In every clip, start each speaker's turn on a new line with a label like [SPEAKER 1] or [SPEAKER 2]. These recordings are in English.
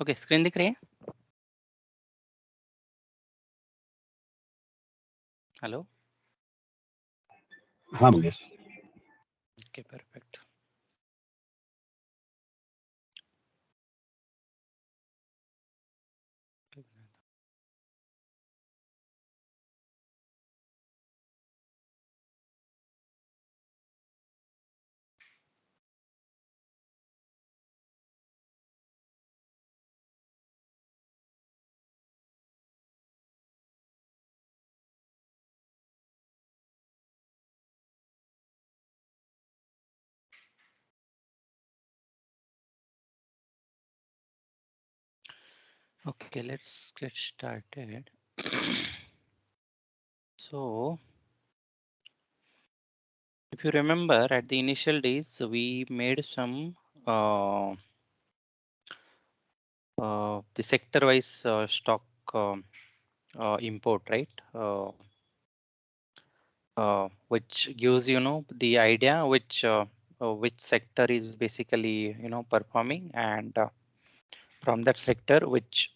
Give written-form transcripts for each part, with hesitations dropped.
[SPEAKER 1] Okay screen दिख रही है? हेलो।
[SPEAKER 2] हाँ Mangesh.
[SPEAKER 1] Okay perfect. Okay, let's get started. So, if you remember, at the initial days, we made some the sector-wise stock import, right? Which gives the idea which sector is basically performing, and from that sector which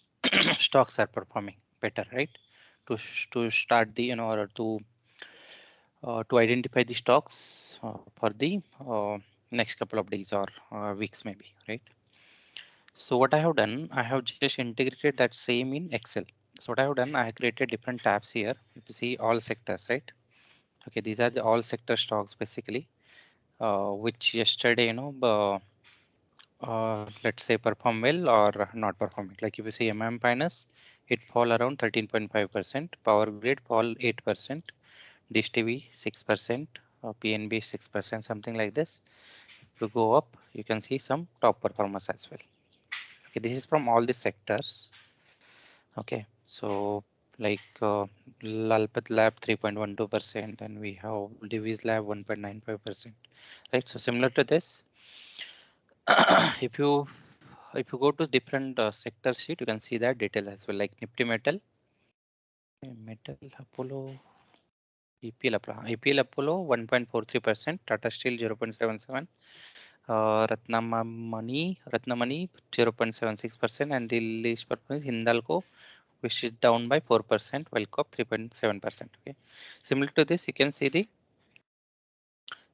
[SPEAKER 1] stocks are performing better, right? To start the or to identify the stocks for the next couple of days or weeks maybe, right? So what I have done, I have just integrated that same in Excel. So what I have done, I have created different tabs here. If you see all sectors, right? Okay, these are the all sector stocks basically, which yesterday, let's say perform well or not performing. Like if you see Finance, it fall around 13.5%, Power Grid fall 8%, Dish TV 6%, PNB 6%, something like this. If you go up, you can see some top performers as well. Okay, this is from all the sectors. Okay, so like Lalpat Lab 3.12%, and we have Divi's Lab 1.95%. Right, so similar to this, if you go to different sector sheet, you can see that detail as well, like Nifty Metal, Apollo, EPL Apollo 1.43%, Tata Steel 0.77, Ratnamani 0.76%, and the least performance Hindalco, which is down by 4%, while COP 3.7%. Okay, similar to this, you can see the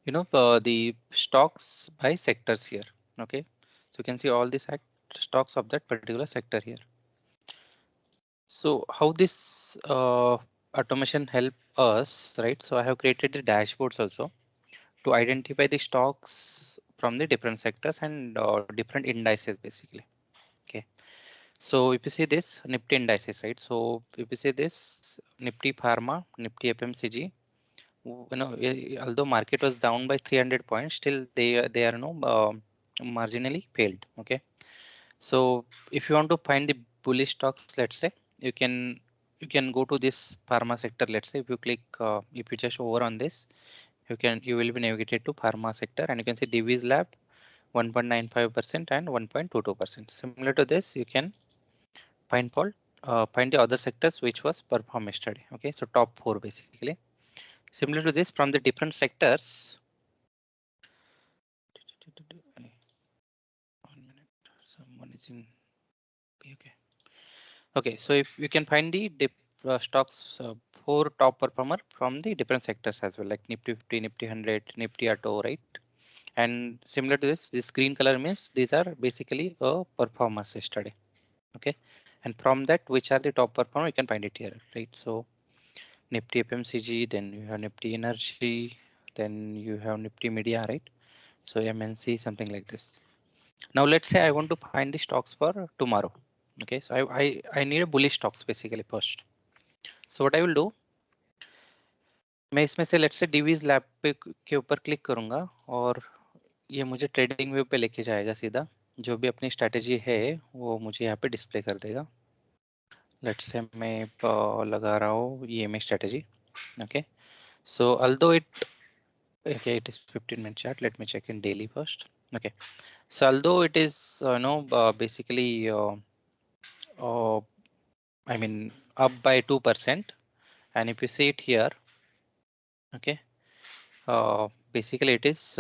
[SPEAKER 1] the stocks by sectors here. Okay, so you can see all the stocks of that particular sector here. So how this automation help us, right? So I have created the dashboards also to identify the stocks from the different sectors and different indices basically. Okay, so if you see this Nifty indices, right? So if you see this Nifty Pharma, Nifty FMCG, although market was down by 300 points, still they are marginally failed. Okay, so if you want to find the bullish stocks, let's say you can go to this pharma sector. Let's say if you click, if you just hover on this, you will be navigated to pharma sector, and you can see Divi's Lab 1.95% and 1.22%. Similar to this, you can find the other sectors which was perform yesterday. Okay, so top 4 basically. Similar to this, from the different sectors. 1 minute, someone is in. Okay. Okay, so if you can find the stocks, 4 top performer from the different sectors as well, like Nifty 50, Nifty 100, Nifty Auto, right? And similar to this green color means these are basically a performance yesterday. Okay, and from that, which are the top performer, you can find it here, right? So Nifty FMCG, then you have Nifty Energy, then you have Nifty Media, right? So MNC, something like this. Now let's say I want to find the stocks for tomorrow. Okay, so I need a bullish stocks basically first. So what I will do, मैं इसमें से let's say Divi's lab पे के ऊपर click करूंगा और ये मुझे ट्रेडिंग व्यू पे लेके जाएगा सीधा. जो भी अपनी स्ट्रेटेजी है वो मुझे यहाँ पे डिस्प्ले कर देगा. लेट्स से मैं लगा रहा हूँ ये में strategy. Okay, so although it is 15-minute chart, let me check in daily first. Okay, so although it is basically uh, I mean up by 2%, and if you see it here, okay, basically it is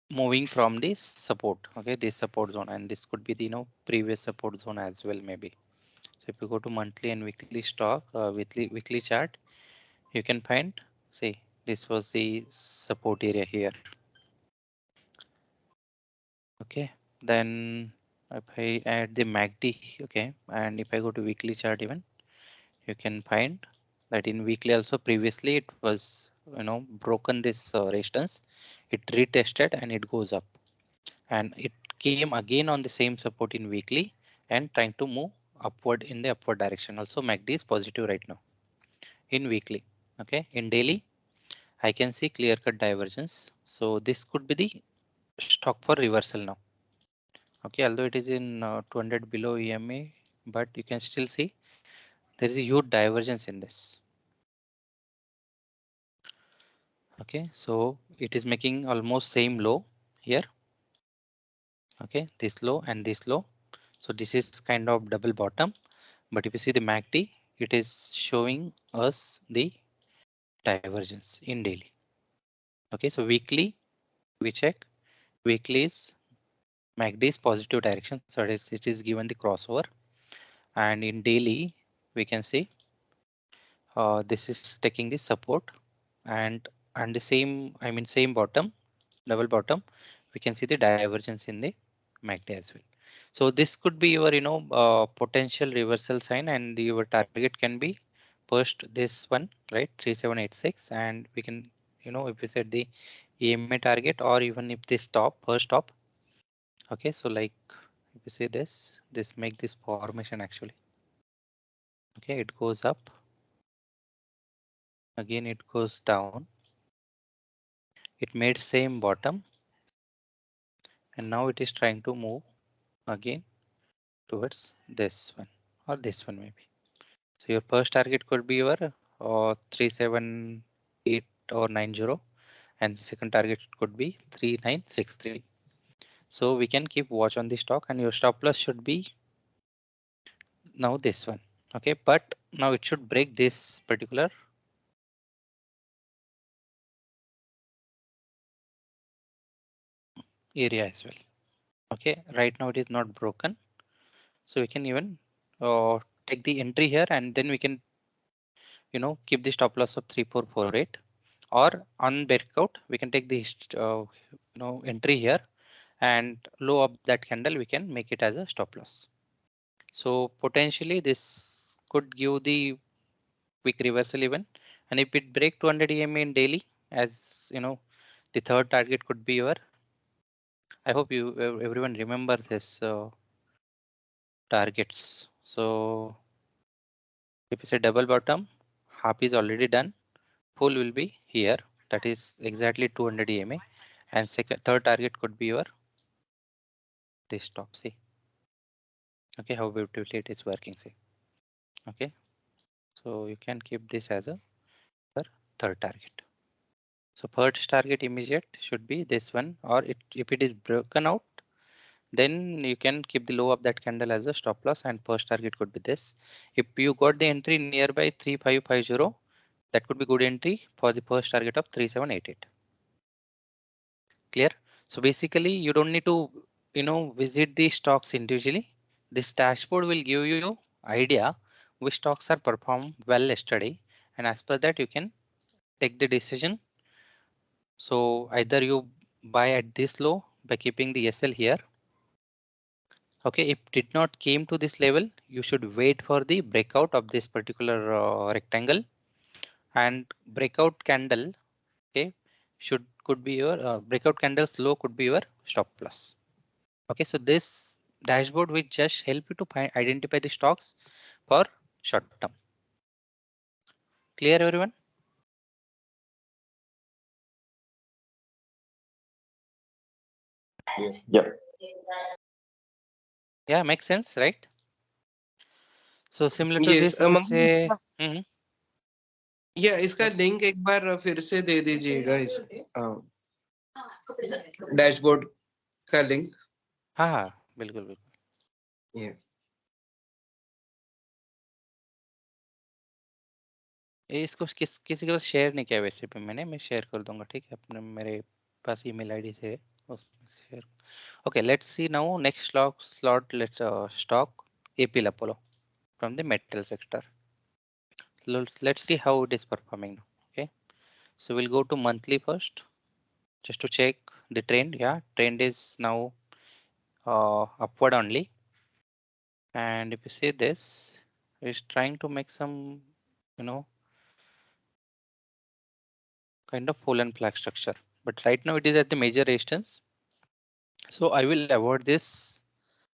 [SPEAKER 1] moving from this support, okay, this support zone, and this could be the previous support zone as well maybe. So if you go to monthly and weekly stock, weekly chart, you can find, see, this was the support area here. Okay, then if I add the MACD, okay, and if I go to weekly chart even, you can find that in weekly also previously it was broken this resistance, it retested and it goes up, and it came again on the same support in weekly and trying to move upward in the upward direction. Also MACD is positive right now in weekly. Okay, in daily I can see clear cut divergence, so this could be the stock for reversal now. Okay, although it is in 200 below EMA, but you can still see there is a huge divergence in this. Okay, so it is making almost same low here. Okay, this low and this low. So this is kind of double bottom. But if you see the MACD, it is showing us the divergence in daily. Okay, so weekly we check. Weekly is MACD is positive direction, so it is given the crossover. And in daily, we can see this is taking the support and the same, I mean same bottom, double bottom. We can see the divergence in the MACD as well. So this could be your potential reversal sign, and your target can be first this one, right, 3786, and we can if we set the EMA target, or even if they stop first stop. Okay, so like if you say this make this formation actually. Okay, it goes up, again it goes down, it made same bottom, and now it is trying to move again towards this one or this one maybe. So your first target could be your 378 or 90, and the second target could be 3963. So we can keep watch on the stock, and your stop loss should be now this one. Okay, but now it should break this particular area as well. Okay, right now it is not broken, so we can even take the entry here, and then we can keep the stop loss of 3448, or on breakout we can take the entry here, and low of that candle we can make it as a stop loss. So potentially this could give the quick reversal even, and if it break 200 EMA in daily, as the third target could be your, I hope you everyone remember this targets. So if it's a double bottom, half is already done, full will be here, that is exactly 200 EMA, and third target could be your this stop. See, okay, how beautifully it is working. See, okay, so you can keep this as a third target. So first target immediate should be this one, or if it is broken out, then you can keep the low of that candle as a stop loss, and first target could be this. If you got the entry nearby 3550, that could be good entry for the first target of 3788. Clear? So basically you don't need to visit the stocks individually. This dashboard will give you idea which stocks are performed well yesterday, and as per that you can take the decision. So either you buy at this low by keeping the SL here. Okay, if did not came to this level, you should wait for the breakout of this particular rectangle, and breakout candle, okay, could be your breakout candle's low could be your stop loss. Okay, so this dashboard will just help you to identify the stocks for short term. Clear, everyone?
[SPEAKER 2] Yeah.
[SPEAKER 1] Yeah, makes sense, right? So similar to
[SPEAKER 3] yes
[SPEAKER 1] this, if you
[SPEAKER 3] mummy
[SPEAKER 1] say, mhm,
[SPEAKER 3] या इसका
[SPEAKER 1] yes,
[SPEAKER 3] link एक बार फिर से दे दीजिएगा इस dashboard का link
[SPEAKER 1] हाँ हाँ बिल्कुल बिल्कुल,
[SPEAKER 3] ये
[SPEAKER 1] इसको किसी के पास शेयर नहीं किया वैसे पे, मैं शेयर कर दूंगा, ठीक है, अपने मेरे पास ईमेल आईडी से। Here. Okay, let's see now next slot. Let's stock APL Apollo from the metal sector. Let's see how it is performing now. Okay, so we'll go to monthly first just to check the trend. Yeah, trend is now upward only. And if you see this, it's trying to make some, you know, kind of fallen flag structure. But right now it is at the major resistance. So I will avoid this.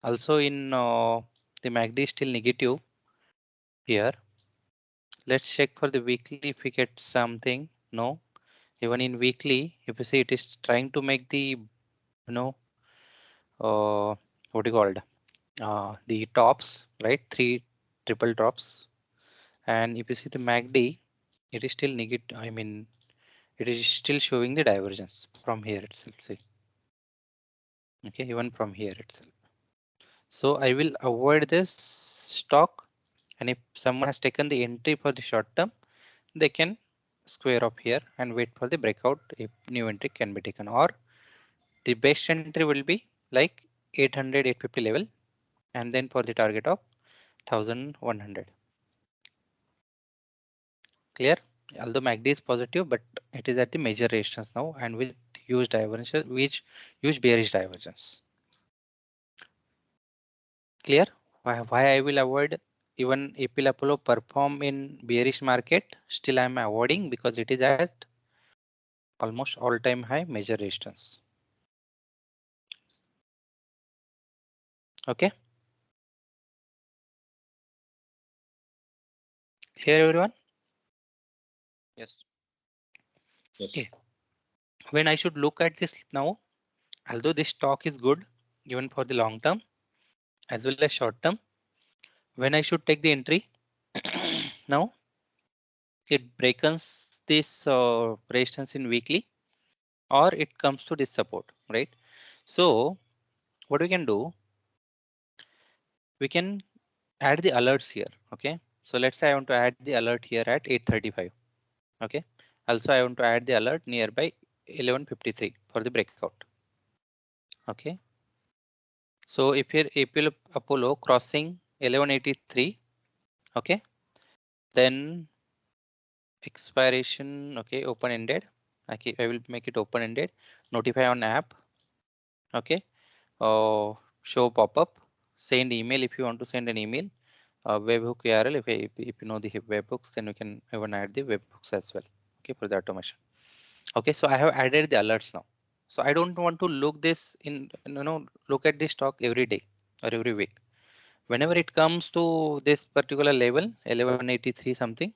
[SPEAKER 1] Also in the MACD is still negative here. Let's check for the weekly if we get something. No, even in weekly, if you see it is trying to make the, what do you call it? The tops, right? Three triple tops. And if you see the MACD, it is still negative. I mean, it is still showing the divergence from here itself. See, okay, even from here itself. So I will avoid this stock. And if someone has taken the entry for the short term, they can square up here and wait for the breakout if new entry can be taken, or the best entry will be like 800 850 level, and then for the target of 1100. Clear? Although MACD is positive, but it is at the major resistance now and with huge divergence, which huge bearish divergence. Clear? Why I will avoid even APL Apollo perform in bearish market? Still I am avoiding because it is at almost all-time high major resistance. Okay. Clear everyone?
[SPEAKER 2] Yes.
[SPEAKER 1] Okay. When I should look at this now, although this stock is good even for the long term as well as short term, when I should take the entry now, it breaks this resistance in weekly, or it comes to this support, right? So what we can do, we can add the alerts here. Okay, so let's say I want to add the alert here at 8:35. Okay, also I want to add the alert nearby 11:53 for the breakout. Okay, so if here APL Apollo crossing 1183, okay, then expiration, okay, open ended. Okay, I will make it open ended. Notify on app. Okay, show pop up. Send email if you want to send an email. Webhook URL. If you know the webhooks, then we can even add the webhooks as well. Okay, for the automation. Okay, so I have added the alerts now. So I don't want to look this in, look at this stock every day or every week. Whenever it comes to this particular level, 1183 something,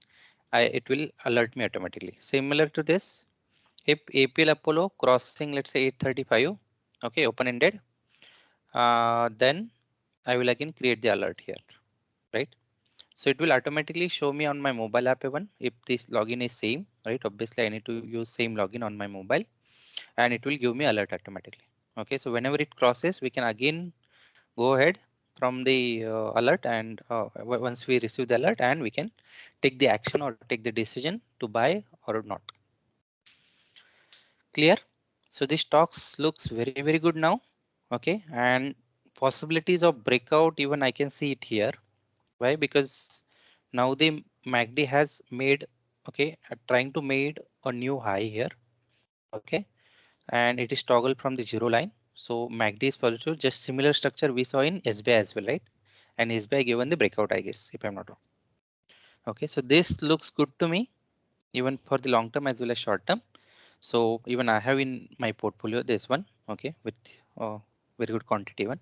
[SPEAKER 1] it will alert me automatically. Similar to this, if APL Apollo crossing, let's say 835, okay, open ended, then I will again create the alert here, right? So it will automatically show me on my mobile app even if this login is same, right? Obviously I need to use same login on my mobile, and it will give me alert automatically. Okay, so whenever it crosses, we can again go ahead from the alert, and once we receive the alert, and we can take the action or take the decision to buy or not. Clear? So this stocks looks very good now. Okay, and possibilities of breakout, even I can see it here. Why? Because now the MACD has made, okay, trying to made a new high here. Okay, and it is toggled from the zero line. So MACD is positive, just similar structure we saw in SBI as well, right? And SBI given the breakout, I guess, if I'm not wrong. Okay, so this looks good to me, even for the long term as well as short term. So even I have in my portfolio this one, okay, with very good quantity one,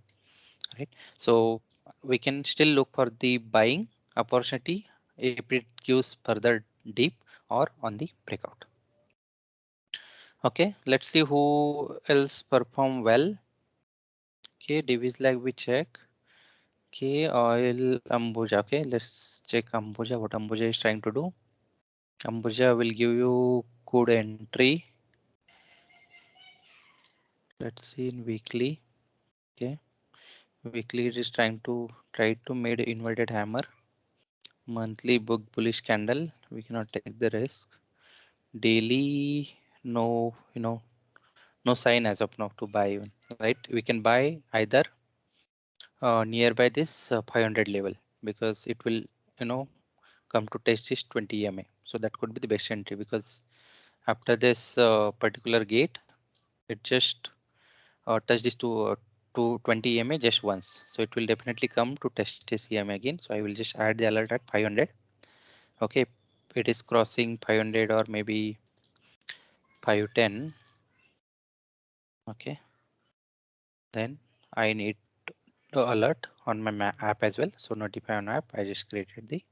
[SPEAKER 1] right? So we can still look for the buying opportunity if it gives further deep or on the breakout. Okay, let's see who else perform well. Okay, divis lag we check. Okay, oil Ambuja. Okay, let's check Ambuja, what Ambuja is trying to do. Ambuja will give you good entry. Let's see in weekly. Okay, weekly it is try to made inverted hammer. Monthly book bullish candle. We cannot take the risk. Daily, no, no sign as of now to buy even, right? We can buy either nearby this 500 level because it will, you know, come to test this 20 EMA. So that could be the best entry because after this particular gate, it just touch this to 20 EMA just once. So it will definitely come to test this EMA again. So I will just add the alert at 500. Okay, it is crossing 500 or maybe 510. Okay, then I need to alert on my app as well. So notify on app. I just created the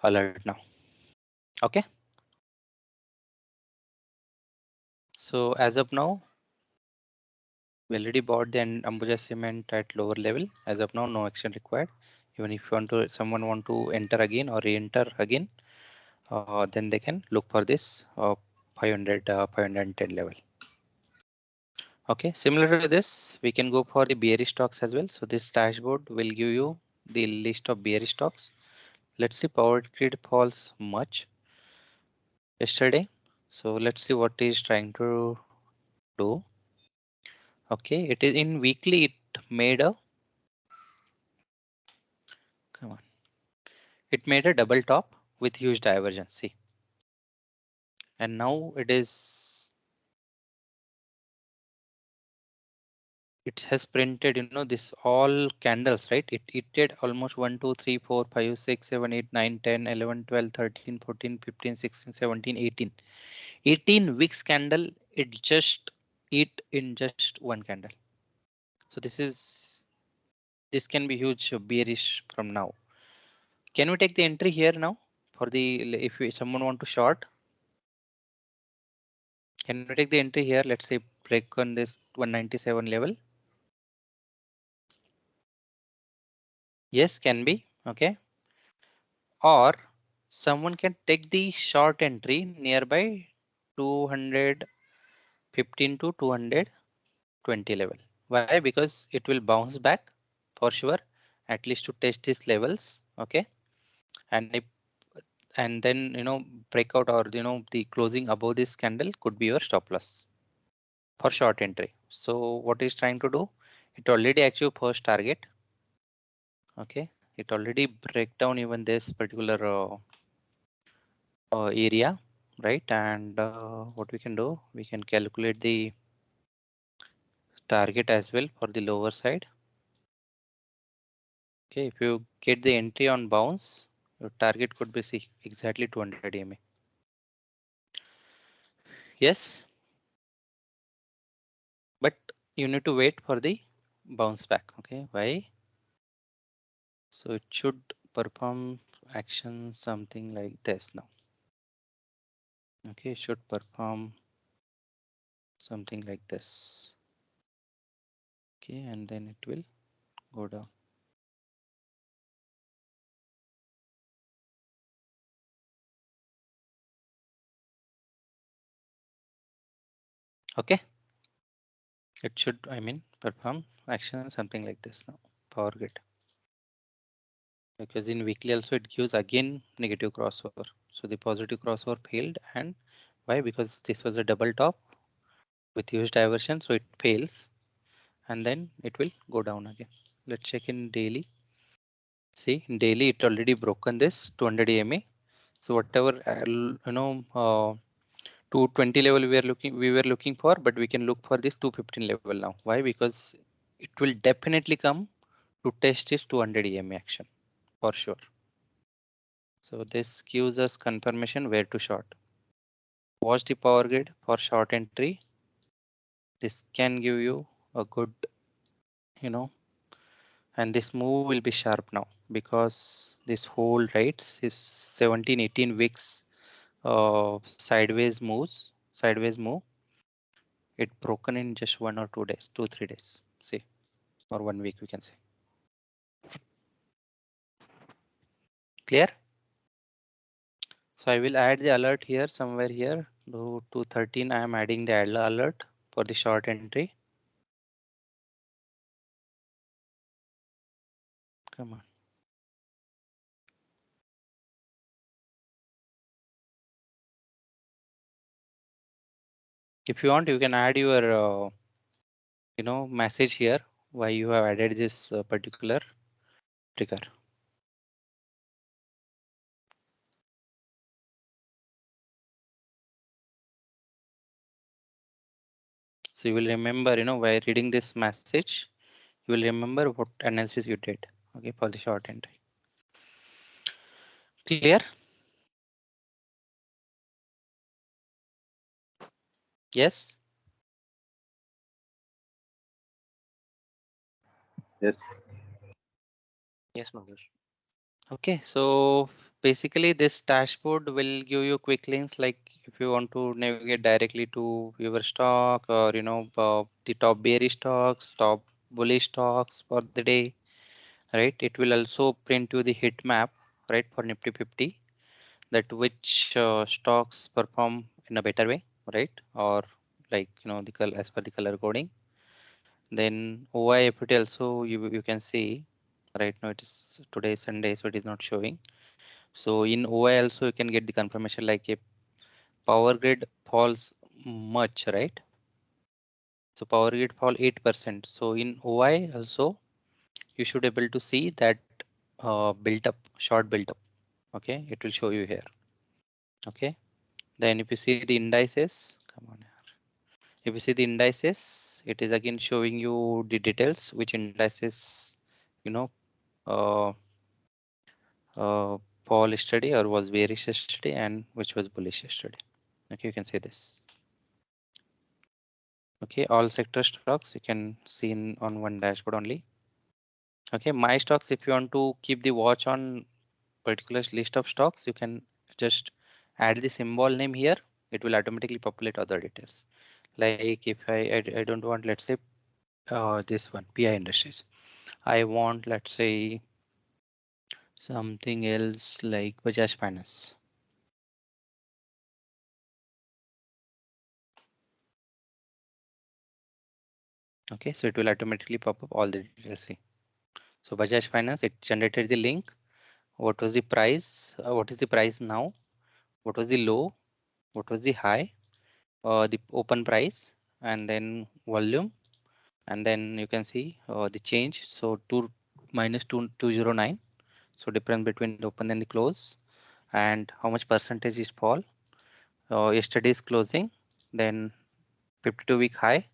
[SPEAKER 1] alert now. Okay. So as of now, we already bought the Ambuja cement at lower level. As of now, no action required. Even if you want to, someone want to enter again or re-enter again, then they can look for this 500, 510 level. Okay, similar to this, we can go for the bearish stocks as well. So this dashboard will give you the list of bearish stocks. Let's see, Power Grid falls much yesterday. So let's see what is trying to do. Okay, it is in weekly. It made a come on. It made a double top with huge divergence. See, and now it has printed, you know, this all candles, right? It did almost 1 2 3 4 5 6 7 8 9 10 11 12 13 14 15 16 17 18 18 wicks candle. It just eat in just one candle. So this can be huge bearish from now. Can we take the entry here now for the someone want to short? Can we take the entry here? Let's say break on this 197 level. Yes, can be. Okay. Or someone can take the short entry nearby 215 to 220 level. Why? Because it will bounce back for sure, at least to test these levels. Okay. And if and then, you know, breakout or, you know, the closing above this candle could be your stop loss for short entry. So what is trying to do? It already achieved first target. Okay, it already break down even this particular area, right? And what we can do, we can calculate the target as well for the lower side. Okay, if you get the entry on bounce, your target could be exactly 200 EMA. Yes, but you need to wait for the bounce back. Okay, why? So it should perform action something like this now. Okay, it should perform something like this. Okay, and then it will go down. Okay, it should, I mean, perform action something like this now. Power Grid. Because in weekly also it gives again negative crossover. So the positive crossover failed, and why? Because this was a double top with huge diversion, so it fails, and then it will go down again. Let's check in daily. See, in daily it already broken this 200 EMA. So whatever 220 level we were looking for, but we can look for this 215 level now. Why? Because it will definitely come to test this 200 EMA action for sure. So this gives us confirmation where to short. Watch the Power Grid for short entry. This can give you a good, you know, and this move will be sharp now because this whole right is 17, 18 weeks sideways move. It broken in just 1 or 2 days, 2-3 days. See, or 1 week we can say. Clear? So I will add the alert here somewhere here. To 13, I am adding the alert for the short entry. Come on. If you want, you can add your message here why you have added this particular trigger. So you will remember, while reading this message, you will remember what analysis you did, okay, for the short entry. Clear? Yes?
[SPEAKER 4] Yes.
[SPEAKER 2] Yes, Mangesh.
[SPEAKER 1] Okay, so basically this dashboard will give you quick links, like if you want to navigate directly to your stock, or the top bearish stocks, top bullish stocks for the day, right? It will also print you the heat map, right, for Nifty 50, that which stocks perform in a better way, right? Or like the color, as per the color coding. Then OIFT also you can see. Right now it is today is Sunday, so it is not showing. So in OI also you can get the confirmation, like if power grid falls much, right? So power grid fall 8%. So in OI also you should able to see that built up, short built up. Okay, it will show you here. Okay, then if you see the indices, come on here. If you see the indices, it is again showing you the details, which indices, you know, uh, fall yesterday or was bearish yesterday and which was bullish yesterday. Okay, you can see this. Okay, all sector stocks you can see on one dashboard only. Okay, my stocks, if you want to keep the watch on particular list of stocks, you can just add the symbol name here. It will automatically populate other details. Like if I don't want, let's say this one, PI Industries. I want, let's say, something else like Bajaj Finance. Okay, so it will automatically pop up all the details. See. So Bajaj Finance, it generated the link. What was the price? What is the price now? What was the low? What was the high? The open price, and then volume, and then you can see the change. So 2 minus 209. So difference between the open and the close, and how much percentage is fall. Yesterday's closing, then 52-week high,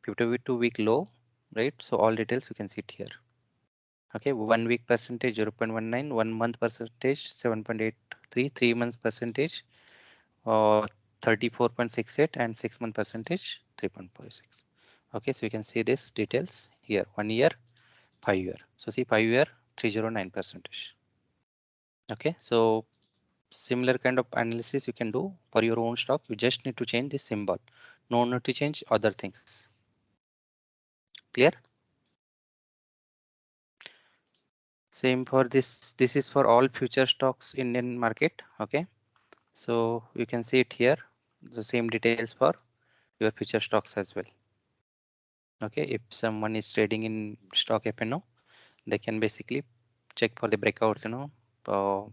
[SPEAKER 1] 52-week low, right? So all details you can see it here. Okay, 1 week percentage 0.19, 1 month percentage 7.83, 3 months percentage 34.68, and 6 month percentage 3.46. Okay, so you can see this details here, 1 year, 5 year. So see 5 year 309 percentage. Okay, so similar kind of analysis you can do for your own stock. You just need to change this symbol. No need to change other things. Clear? Same for this. This is for all future stocks in Indian market. Okay, so you can see it here. The same details for your future stocks as well. Okay, if someone is trading in stock FNO, they can basically check for the breakouts,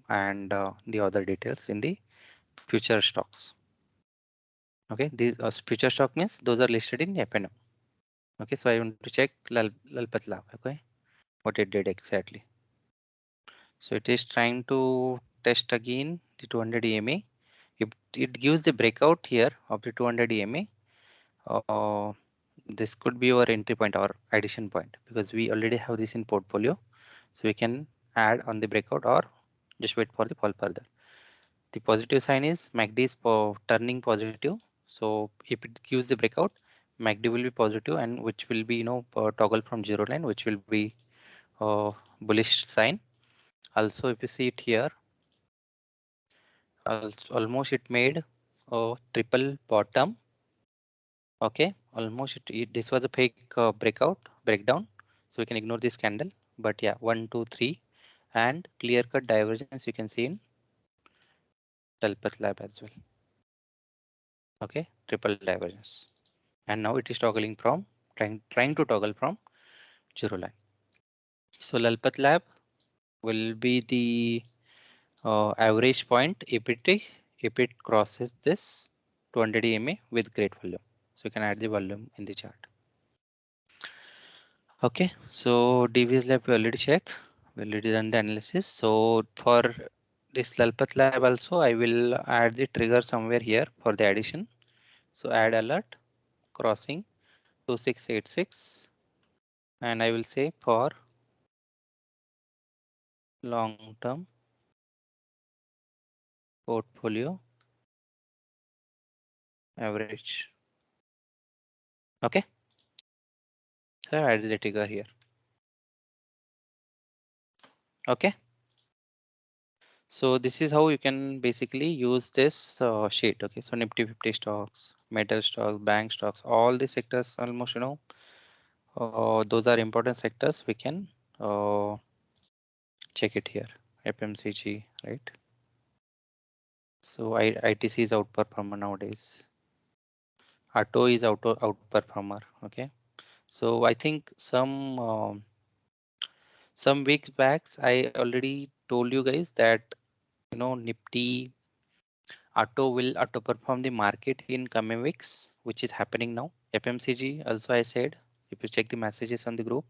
[SPEAKER 1] and the other details in the future stocks. Okay, these future stock means those are listed in FNO. Okay, so I want to check Lalpat Lab. Okay, what it did exactly. So it is trying to test again the 200 EMA. If it gives the breakout here of the 200 EMA, this could be our entry point or addition point, because we already have this in portfolio. So we can add on the breakout or just wait for the fall further. The positive sign is MACD is turning positive. So if it gives the breakout, MACD will be positive, and which will be toggle from 0 line, which will be bullish sign. Also, if you see it here, almost it made a triple bottom. Okay, almost this was a fake breakdown, so we can ignore this candle. But yeah, 1 2 3 and clear cut divergence you can see in Lalpat Lab as well. Okay, triple divergence, and now it is toggling from trying to toggle from 0 line. So Lalpat Lab will be the average point if it crosses this 200 EMA with great volume. So you can add the volume in the chart. Okay, so DVS lab we already checked. We already done the analysis. So for this Lalpat lab also, I will add the trigger somewhere here for the addition. So add alert crossing 2686, and I will say for long term portfolio average. Okay, so I added the trigger here. Okay. So this is how you can basically use this sheet. Okay, so Nifty 50 stocks, metal stocks, bank stocks, all the sectors almost, those are important sectors. We can check it here. FMCG, right? So ITC is outperformer nowadays. Auto is outperformer. Okay, so I think some weeks back I already told you guys that Nifty Auto will outperform the market in coming weeks, which is happening now. FMCG also I said, if you check the messages on the group,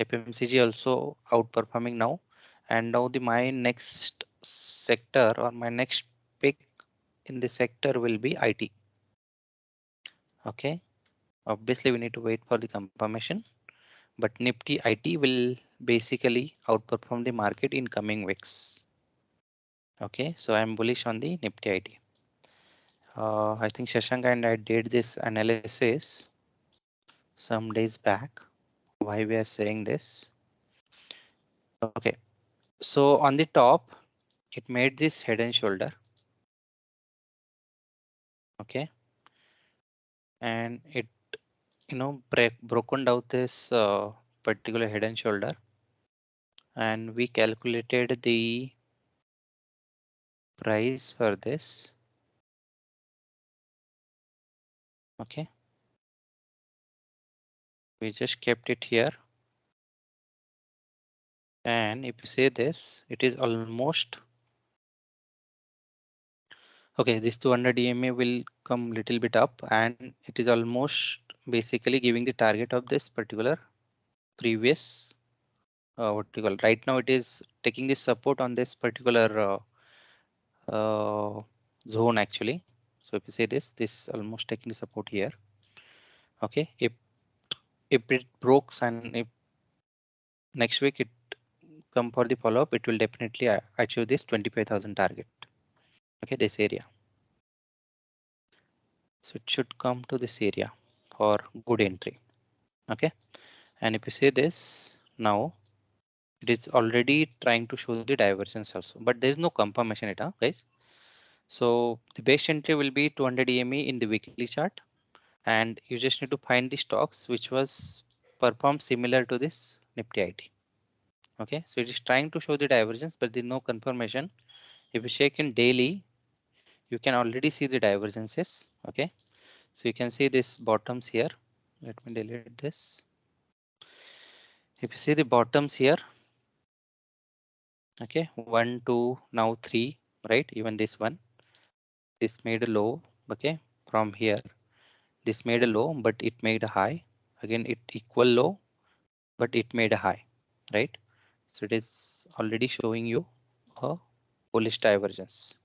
[SPEAKER 1] FMCG also outperforming now. And now my next sector or my next pick in the sector will be IT. Okay, obviously we need to wait for the confirmation, but Nifty IT will basically outperform the market in coming weeks. Okay, so I'm bullish on the Nifty IT. I think Shashank and I did this analysis some days back. Why we are saying this? Okay, so on the top, it made this head and shoulder. Okay, and it broken down this particular head and shoulder, and we calculated the price for this. Okay, we just kept it here, and if you say this, it is almost okay. This 200 EMA will come little bit up, and it is almost basically giving the target of this particular previous what you call. Right now it is taking the support on this particular zone actually. So if you say this is almost taking the support here. Okay, if it breaks and if next week it come for the follow up, it will definitely achieve this 25,000 target. Okay, this area. So it should come to this area for good entry. Okay, and if you say this now, it is already trying to show the divergence also, but there is no confirmation it, guys. So the best entry will be 200 EMA in the weekly chart, and you just need to find the stocks which was performed similar to this Nifty IT. Okay, so it is trying to show the divergence, but there's no confirmation. If you check in daily, you can already see the divergences. Okay, so you can see this bottoms here. Let me delete this. If you see the bottoms here, okay, 1, 2, now 3, right? Even this one, this made a low. Okay, from here, this made a low, but it made a high. Again, it equal low, but it made a high, right? So it is already showing you a bullish divergence.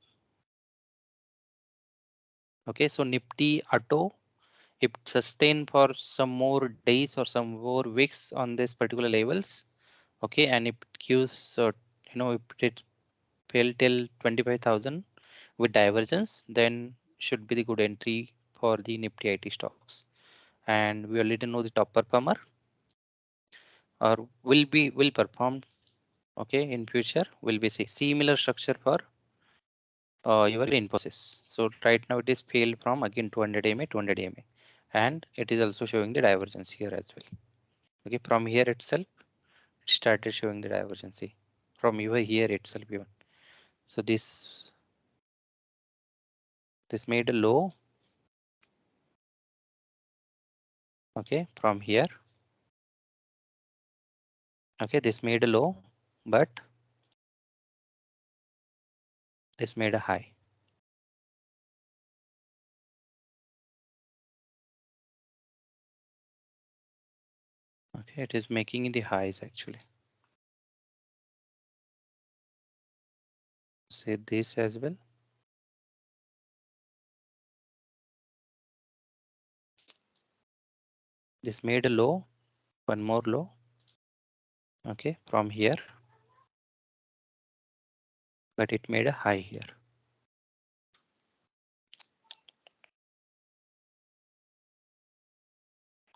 [SPEAKER 1] Okay, so Nifty Auto, if sustained for some more days or some more weeks on this particular levels, okay, and if it gives, if it fell till 25,000 with divergence, then should be the good entry for the Nifty IT stocks. And we already know the top performer or will perform. Okay, in future will be similar structure for your Infosys. So right now it is failed from again 200 EMA, 200 EMA, and it is also showing the divergence here as well. Okay, from here itself, it started showing the divergence from over here itself even. So this made a low. Okay, from here. Okay, this made a low, but this made a high. Okay, it is making the highs actually. Say this as well. This made a low, one more low. Okay, from here, but it made a high here.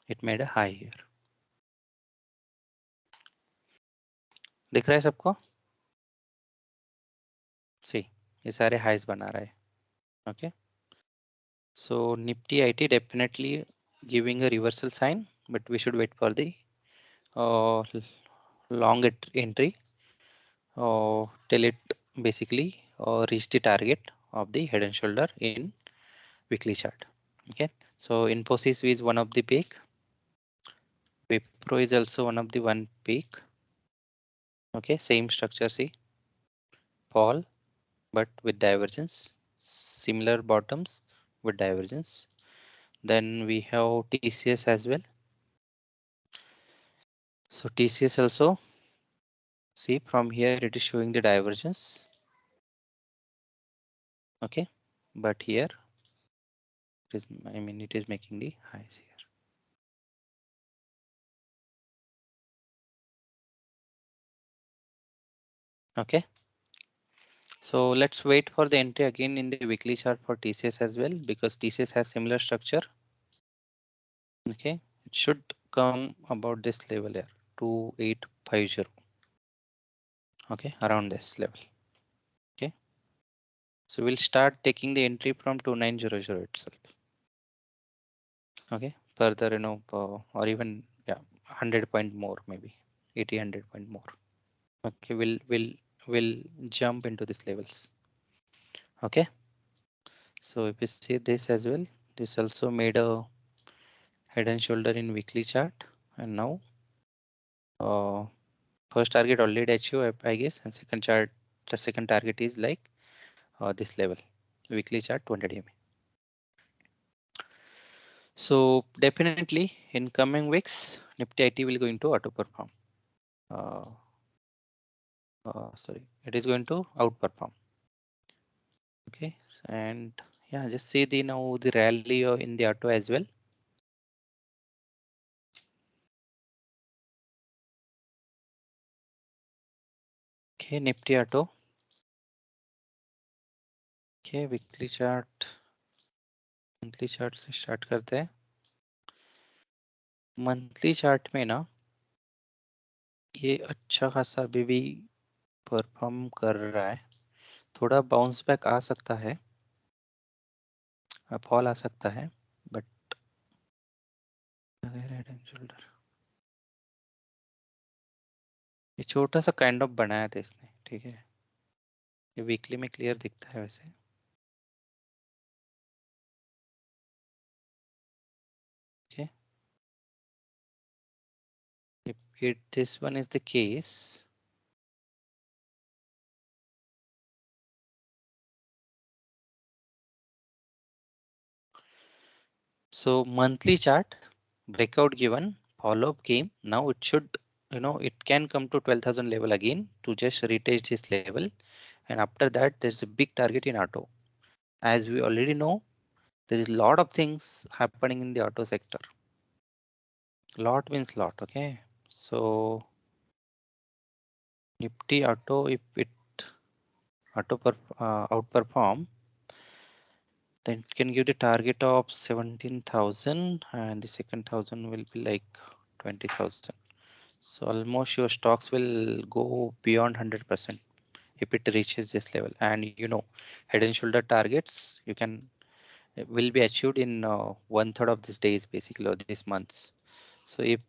[SPEAKER 1] It made a high here. दिख रहा है सबको? See, ये सारे highs बना रहा है. Okay. So Nifty IT definitely giving a reversal sign, but we should wait for the long entry till it basically reach the target of the head and shoulder in weekly chart. Okay, so Infosys is one of the peak. Wipro is also one of the one peak. Okay, same structure, see, fall but with divergence, similar bottoms with divergence. Then we have TCS as well. So TCS also, see, from here it is showing the divergence. Okay, but here it is, I mean, it is making the highs here. Okay, so let's wait for the entry again in the weekly chart for TCS as well, because TCS has similar structure. Okay, it should come about this level here, 2850. Okay, around this level. Okay, so we'll start taking the entry from 2900 itself. Okay, further, you know, or even, yeah, 100 point more, maybe 80, 100 point more. Okay, we'll jump into these levels. Okay, so if you see this as well, this also made a head and shoulder in weekly chart, and now first target already achieved, I guess, and second chart, the second target is like this level, weekly chart 200 EMA. So definitely in coming weeks, Nifty IT will going to auto perform. Sorry, it is going to outperform. Okay, and yeah, just see the now the rally in the auto as well. Okay, Nifty auto. Okay, weekly chart, monthly chart से start करते हैं. Monthly chart में ना ये अच्छा खासा अभी भी परफॉर्म कर रहा है. थोड़ा बाउंस बैक आ सकता है, फॉल आ सकता है, बट हेड एंड शोल्डर ये छोटा सा काइंड ऑफ बनाया था इसने. ठीक है, ये वीकली में क्लियर दिखता है वैसे. Okay, if this one is the case, so monthly chart breakout given, follow up came. Now it should, you know, it can come to 12,000 level again to just retest this level, and after that there's a big target in auto. As we already know, there is a lot of things happening in the auto sector. Lot means lot. Okay, so Nifty auto, if it outperform, then it can give the target of 17,000, and the second 1,000 will be like 20,000. So almost your stocks will go beyond 100% if it reaches this level. And you know, head and shoulder targets you can will be achieved in 1/3 of these days, basically, or these months. So if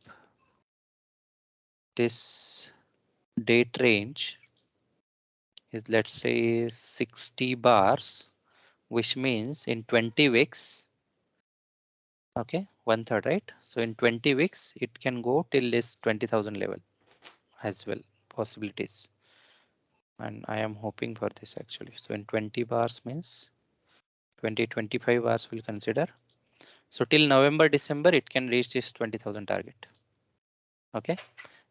[SPEAKER 1] this date range is, let's say, 60 bars, which means in 20 weeks, okay, 1/3, right? So in 20 weeks it can go till this 20,000 level as well, possibilities. And I am hoping for this actually. So in 20 bars means 25 bars we'll consider. So till November, December, it can reach this 20,000 target. Okay,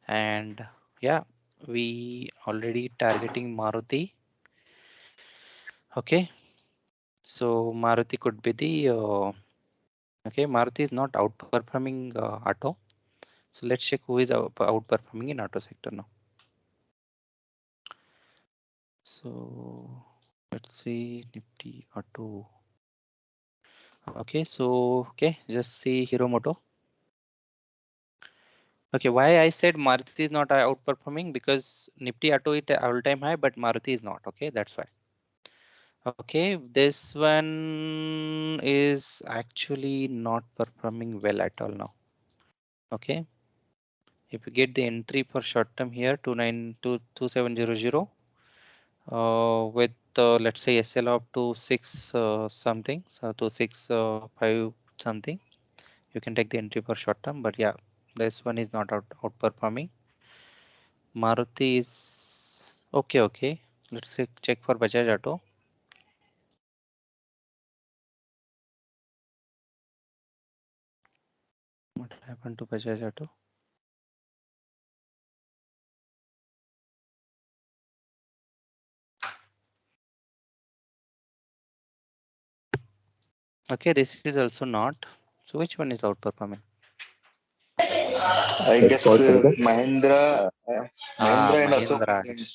[SPEAKER 1] and yeah, we already targeting Maruti. Okay, so Maruti could be the okay, Maruti is not outperforming auto. So let's check who is outperforming in auto sector now. So let's see Nifty auto. Okay, so okay, just see Hero Moto. Okay, why I said Maruti is not outperforming, because Nifty auto is all-time high, but Maruti is not. Okay, that's why. Okay, this one is actually not performing well at all now. Okay, if you get the entry for short term here 292700 with let's say SL up to 6 something, so to 6 5 something, you can take the entry for short term. But yeah, this one is not outperforming. Maruti is okay. Okay, let's check for Bajaj Auto. What happened to Bajaj Auto? Okay, this is also not. So which one is outperforming?
[SPEAKER 4] I guess Mahindra and Ashok.
[SPEAKER 1] Mahindra.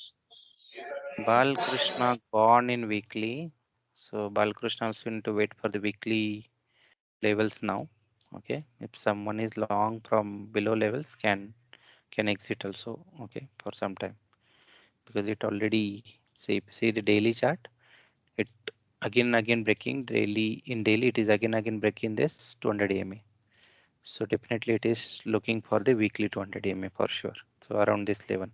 [SPEAKER 1] Balkrishna gone in weekly. So Balkrishna also need to wait for the weekly levels now. Okay, if someone is long from below levels, can exit also. Okay, for some time, because it already see the daily chart. It again breaking daily. In daily, it is again breaking this 200 EMA. So definitely it is looking for the weekly 200 EMA for sure. So around this level,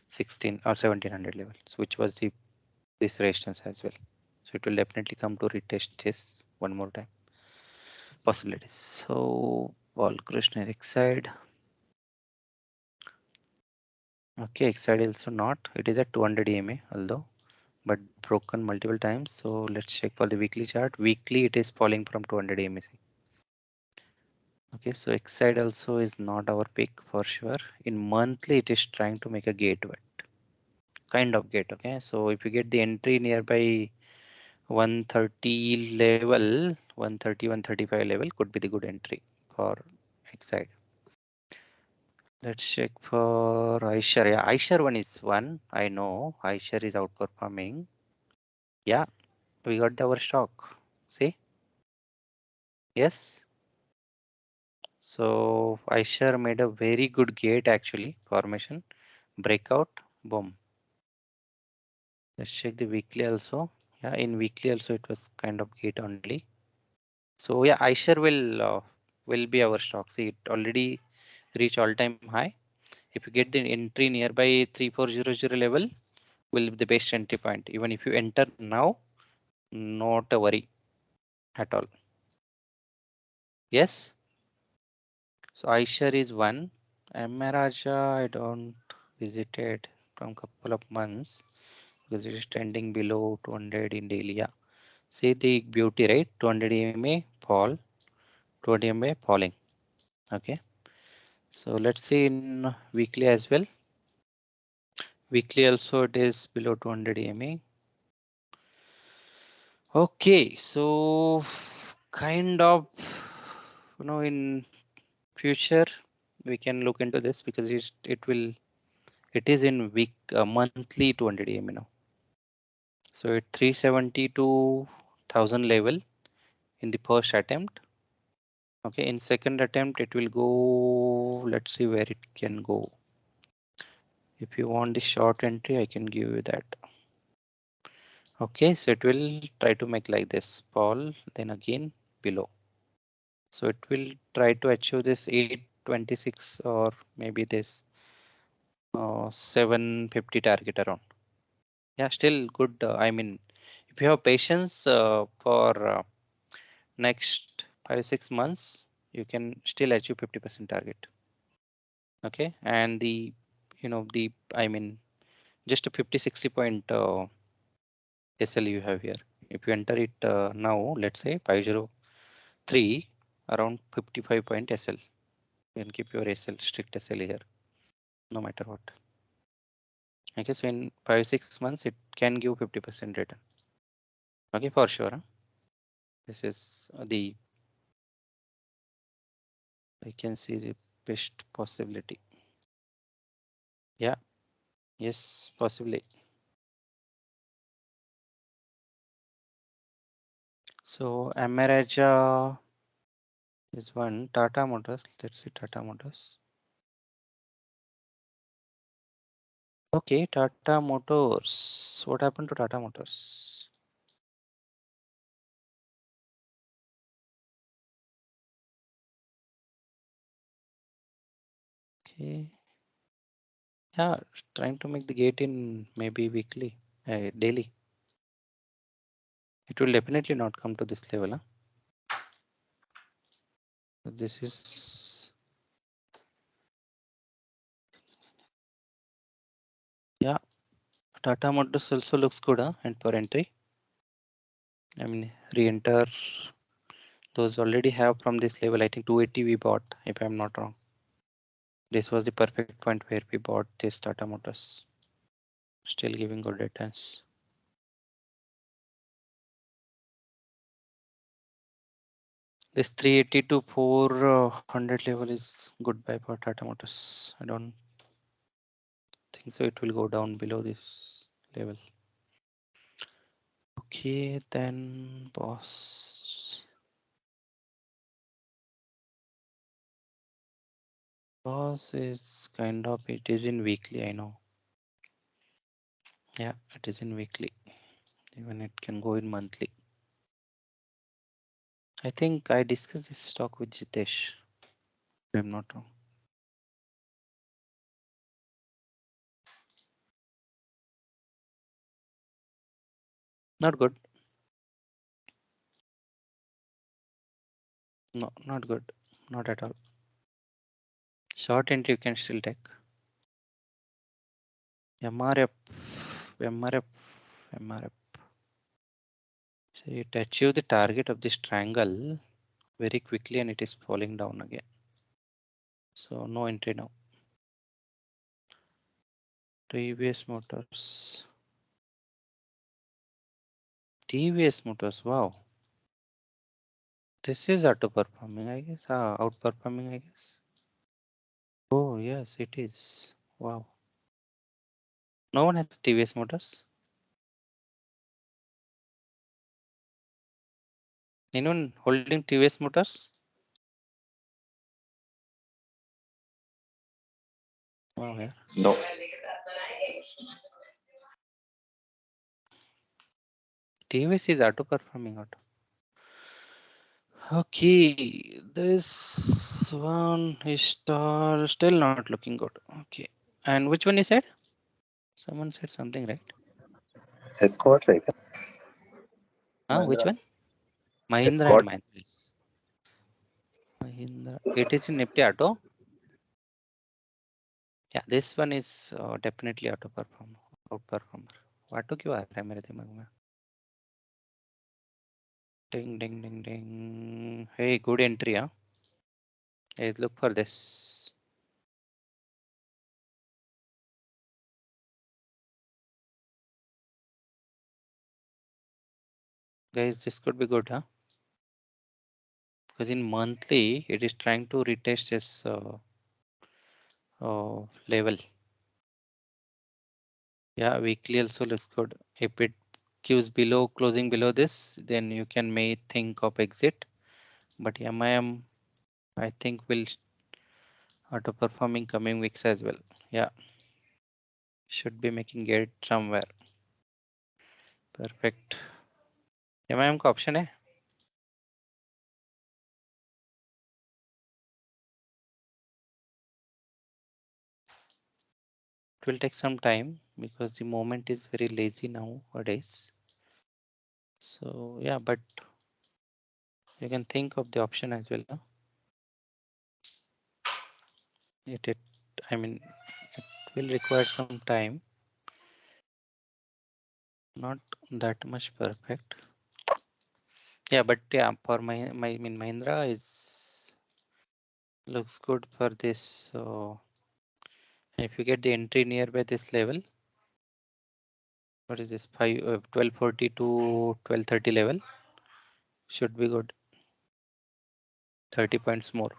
[SPEAKER 1] 16 or 1700 levels, which was the this resistance as well. So it will definitely come to retest this one more time. Possibilities. So Balkrishna Exide. Okay, Exide also not. It is at 200 EMA although, but broken multiple times. So let's check for the weekly chart. Weekly it is falling from 200 EMA. Okay, so Exide also is not our pick for sure. In monthly it is trying to make a gateway. Kind of gate. Okay, so if you get the entry nearby 130 level, 130 135 level could be the good entry for Exide. Let's check for iShare. Yeah, iShare one is one. I know iShare is outperforming. Yeah, we got our stock. See? Yes. So iShare made a very good gate actually. Formation, breakout, boom. Let's check the weekly also. Yeah, in weekly also it was kind of gate only. So yeah, iShare will be our stock. See, it already reached all-time high. If you get the entry nearby 3400 level, will be the best entry point. Even if you enter now, not a worry at all. Yes. So iShare is one. Amaraja, I don't visited from couple of months because it is trending below 200 in daily. Yeah. See the beauty, right? 200 EMA fall, 200 EMA falling. Okay. So let's see in weekly as well. Weekly also it is below 200 EMA. Okay, so kind of, in future we can look into this because it is in monthly 200 EMA now. So at 372,000 level in the first attempt. Okay, in second attempt it will go. Let's see where it can go. If you want the short entry, I can give you that. Okay, so it will try to make like this fall, then again below. So it will try to achieve this 826 or maybe this 750 target around. Yeah, still good. I mean, if you have patience for next 5 6 months, you can still achieve 50% target. Okay, and I mean, just a 50 60 point SL you have here. If you enter it now, let's say 503 around 55 point SL. You can keep your SL, strict SL here, no matter what. Okay, so in 5-6 months, it can give 50% return. Okay, for sure. Huh? This is the, I can see the best possibility. Yeah, yes, possibly. So Amaraja is one. Tata Motors. Let's see Tata Motors. Okay, Tata Motors. What happened to Tata Motors? Okay. Yeah, trying to make the gate in maybe weekly, daily. It will definitely not come to this level. Huh? This is, yeah, Tata Motors also looks good, huh? And for entry, I mean, re-enter. Those already have from this level. I think 280 we bought, if I'm not wrong. This was the perfect point where we bought this Tata Motors. Still giving good returns. This 380 to 400 level is good buy for Tata Motors. I don't think so. It will go down below this level. Okay, then boss. Boss is kind of, it is in weekly, I know. Yeah, it is in weekly. Even it can go in monthly. I think I discussed this stock with Jitesh, if I'm not wrong. Not good. No, not good. Not at all. Short entry you can still take. MRF, MRF, MRF. So it achieved the target of this triangle very quickly and it is falling down again. So no entry now. TVS Motors. TVS Motors, wow. This is auto performing, I guess. Outperforming, I guess. Oh, yes, it is. Wow. No one has TVS Motors. Anyone holding TVS Motors? Wow, yeah.
[SPEAKER 4] No.
[SPEAKER 1] TVS is auto performing auto. Okay, this one is still not looking good. Okay, and which one you said? Someone said something, right?
[SPEAKER 4] Escorts है क्या?
[SPEAKER 1] Which
[SPEAKER 4] Mahindra.
[SPEAKER 1] one? Mahindra
[SPEAKER 4] Escort.
[SPEAKER 1] and Mahindra. Yes. Mahindra. It is in Nifty Auto. Yeah, this one is definitely auto performer, outperformer. Auto क्यों आ रहा है मेरे दिमाग में? Ding ding ding ding. Hey, good entry, huh? Let's look for this. Guys, this could be good, huh? Because in monthly, it is trying to retest this level. Yeah, weekly also looks good. If it gives below, closing below this, then you can may think of exit. But MIM, I think will auto performing coming weeks as well. Yeah, should be making it somewhere. Perfect. MIM का option है? It will take some time because the moment is very lazy nowadays. So yeah, but you can think of the option as well. Huh? I mean, it will require some time. Not that much perfect. Yeah, but yeah, for my I mean Mahindra is Looks good for this. So if you get the entry nearby this level, what is this 1240 to 1230 level, should be good. 30 points more.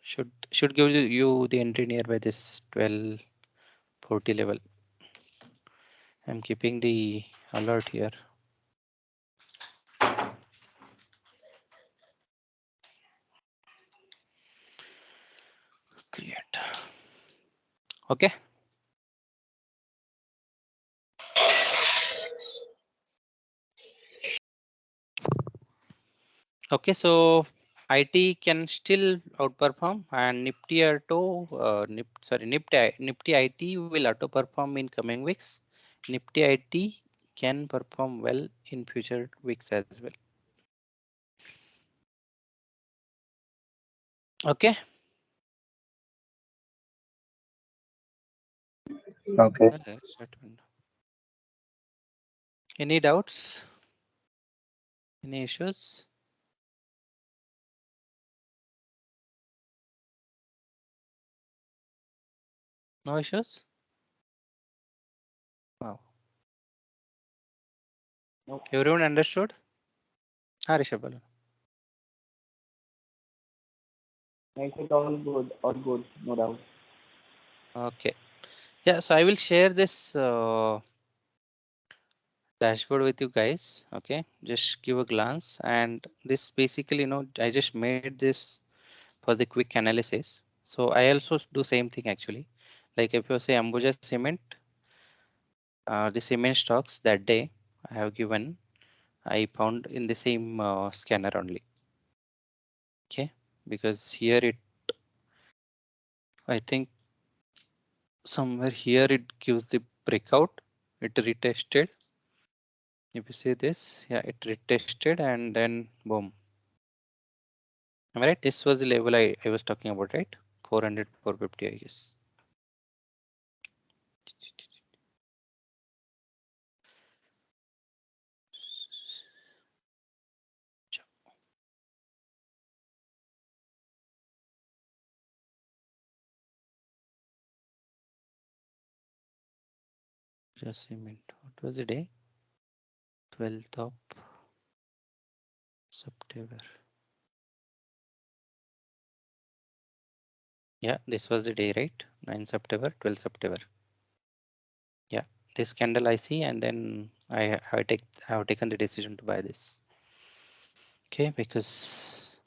[SPEAKER 1] Should give you the entry nearby this 1240 level. I'm keeping the alert here. Create. Okay. Okay, so IT can still outperform, and Nifty Nifty IT will outperform in coming weeks. Nifty IT can perform well in future weeks as well. Okay.
[SPEAKER 4] Okay.
[SPEAKER 1] Any doubts? Any issues? No issues? Wow. Everyone understood? Rishabh.
[SPEAKER 5] I said all good, no doubt.
[SPEAKER 1] Okay. Yeah, so I will share this dashboard with you guys. Okay, just give a glance, and this basically, I just made this for the quick analysis. So I also do same thing actually. Like if you say Ambuja Cement, the cement stocks that day I have given, I found in the same scanner only. Okay, because here I think somewhere here it gives the breakout. It retested. If you see this, yeah, it retested and then boom. Am I right? This was the level I was talking about, right? 400, 450, I guess. Just a minute. What was the day? 12th of September. Yeah, this was the day, right? 9 September, 12 September. Yeah, this candle I see, and then I have taken the decision to buy this. Okay, because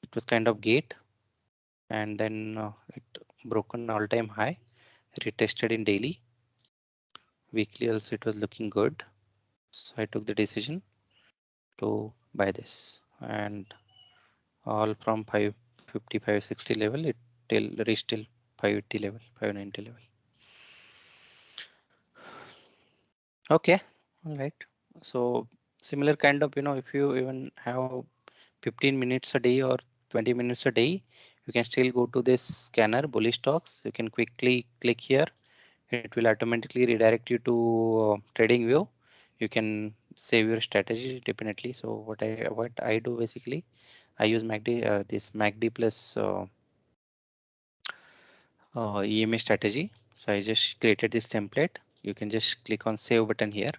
[SPEAKER 1] it was kind of gate, and then it broken all-time high, retested in daily. Weekly also it was looking good, so I took the decision to buy this, and all from 550, 560 level, it till reached till 580 level, 590 level. Okay, all right. So similar kind of, if you even have 15 minutes a day or 20 minutes a day, you can still go to this scanner, bullish stocks. You can quickly click here. It will automatically redirect you to trading view. You can save your strategy definitely. So what I do basically, I use MACD, this MACD plus EMA strategy. So I just created this template. You can just click on save button here,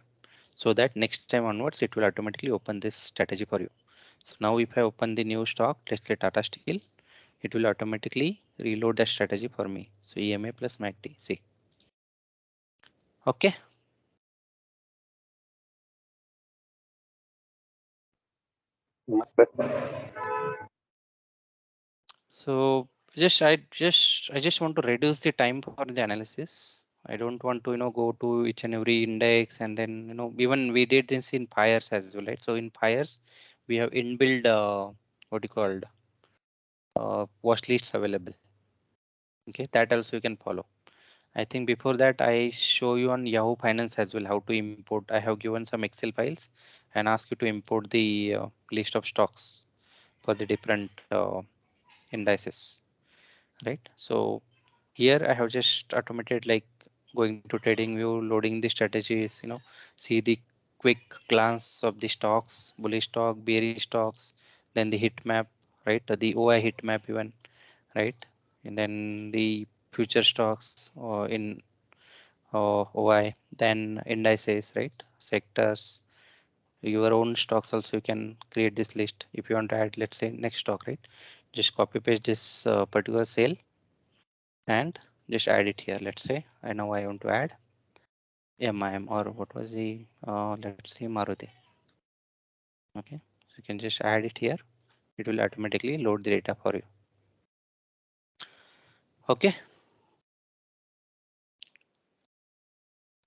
[SPEAKER 1] so that next time onwards it will automatically open this strategy for you. So now if I open the new stock, let's say Tata Steel, it will automatically reload the strategy for me. So EMA plus MACD, see. Okay.
[SPEAKER 4] Yes, sir.
[SPEAKER 1] So I just want to reduce the time for the analysis. I don't want to go to each and every index, and then even we did this in Fires as well, right? So in Fires we have inbuilt what you called watch lists available. Okay, that also you can follow. I think before that I show you on Yahoo Finance as well how to import. I have given some Excel files and ask you to import the list of stocks for the different indices, right? So here I have just automated, like going to trading view, loading the strategies, see the quick glance of the stocks, bullish stock, bearish stocks, then the heat map, right? The OI heat map even, right? And then the future stocks or in OI, then indices, right? Sectors, your own stocks also you can create this list. If you want to add, let's say next stock, right? Just copy paste this particular cell and just add it here. Let's say I know I want to add MIM or what was the let's say Maruti. Okay, so you can just add it here. It will automatically load the data for you. Okay,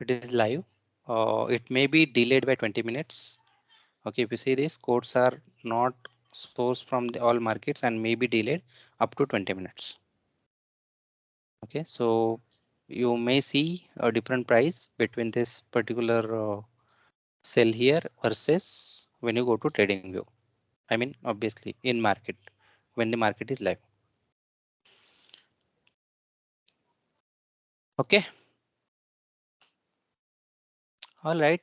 [SPEAKER 1] it is live. It may be delayed by 20 minutes. Okay, if you see this, codes are not sourced from the all markets and may be delayed up to 20 minutes. Okay, so you may see a different price between this particular cell here versus when you go to TradingView. I mean, obviously in market when the market is live. Okay. All right.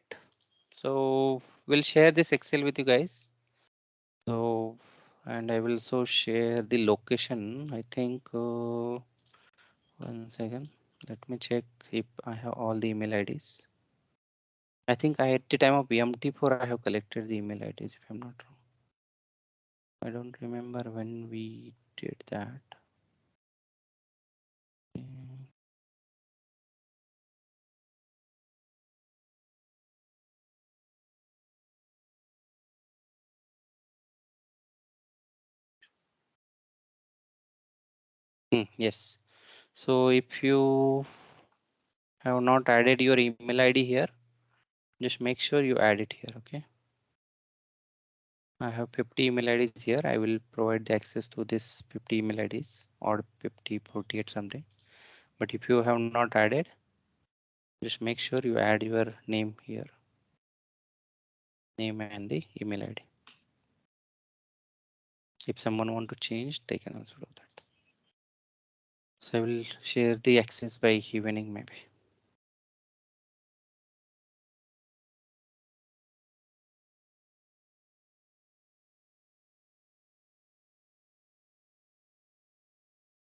[SPEAKER 1] So we'll share this Excel with you guys. So, and I will also share the location. I think 1 second. Let me check if I have all the email IDs. I think at the time of BMT4 I have collected the email IDs if I'm not wrong. I don't remember when we did that. Yes. So if you have not added your email ID here, just make sure you add it here. Okay. I have 50 email IDs here. I will provide the access to this 50 email IDs or 50, 48 something. But if you have not added, just make sure you add your name here. Name and the email ID. If someone want to change, they can also do that. So I will share the access by evening maybe.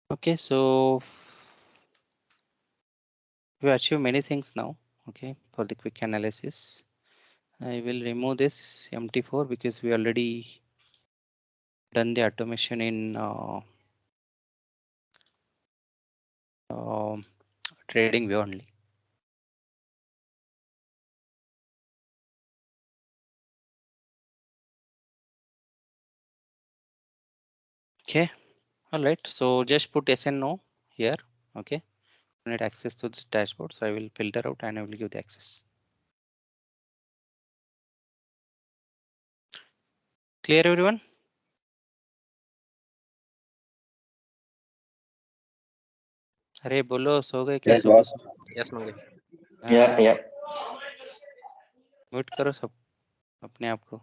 [SPEAKER 1] Okay, so we achieve many things now. Okay, for the quick analysis, I will remove this MT4 because we already done the automation in TradingView only. Okay, all right. So just put SNO here. Okay, you need access to this dashboard. So I will filter out and I will give the access. Clear, everyone? अरे बोलो सो गए क्या
[SPEAKER 4] Yes,
[SPEAKER 1] सुबह
[SPEAKER 4] boss.
[SPEAKER 1] सुबह?
[SPEAKER 2] Yes, Mangesh.
[SPEAKER 4] Yeah, yeah.
[SPEAKER 1] Mute करो सब अपने आप को.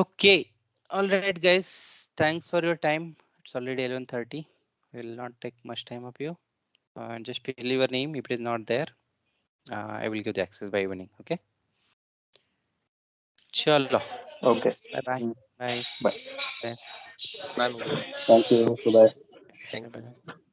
[SPEAKER 1] Okay, all right, guys. Thanks for your time. It's already 11:30. Will not take much time of you. Just fill your name if it is not there. I will give the access by evening. Okay. Chalo.
[SPEAKER 4] Okay.
[SPEAKER 1] Bye bye. Bye.
[SPEAKER 4] Bye.
[SPEAKER 1] Bye.
[SPEAKER 2] Bye, Mangesh.
[SPEAKER 4] Thank you. Bye.
[SPEAKER 2] Thank you.
[SPEAKER 1] Bye.